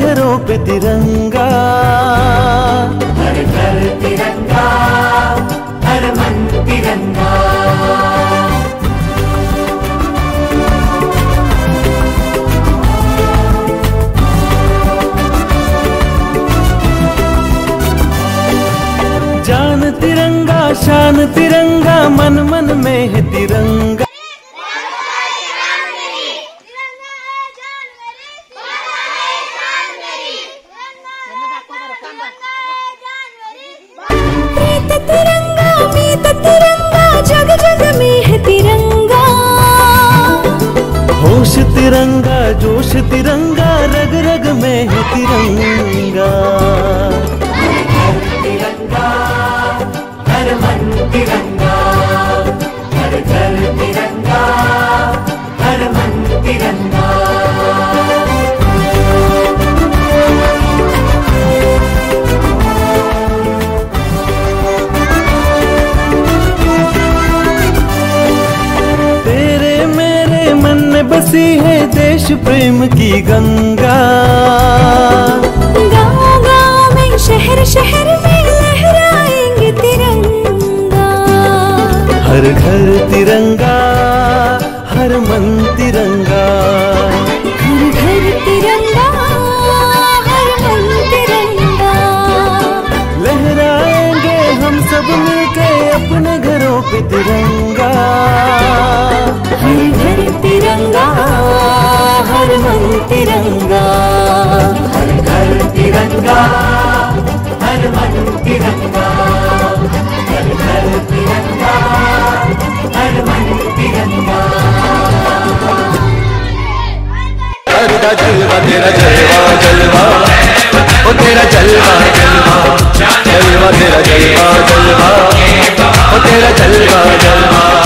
घरों पे तिरंगा। हर घर तिरंगा, हर मन तिरंगा। जान तिरंगा, शान तिरंगा, मन मन में है तिरंगा। तिरंगा मीत तिरंगा, जग जग में है तिरंगा। होश तिरंगा, जोश तिरंगा, रग रग में है तिरंगा। हर तिरंगा, हर मन तिरंगा। हर घर तिरंगा, हर मन तिरंगा। बसी है देश प्रेम की गंगा। गाँव गाँव में, शहर शहर में लहराएंगे तिरंगा। हर घर तिरंगा, हर मन तिरंगा। हर घर तिरंगा, हर मन तिरंगा। लहराएंगे हम सब मिलके अपने घरों पे तिरंगा। हर घर तिरंगा, हर मन तिरंगा। हर घर तिरंगा, हर मन तिरंगा। हर घर तिरंगा, हर मन तिरंगा। तेरा जलवा, तेरा जलवा जलवा, ओ तेरा जलवा जलवा, जलवा तेरा जलवा जलवा, ओ तेरा जलवा जलवा।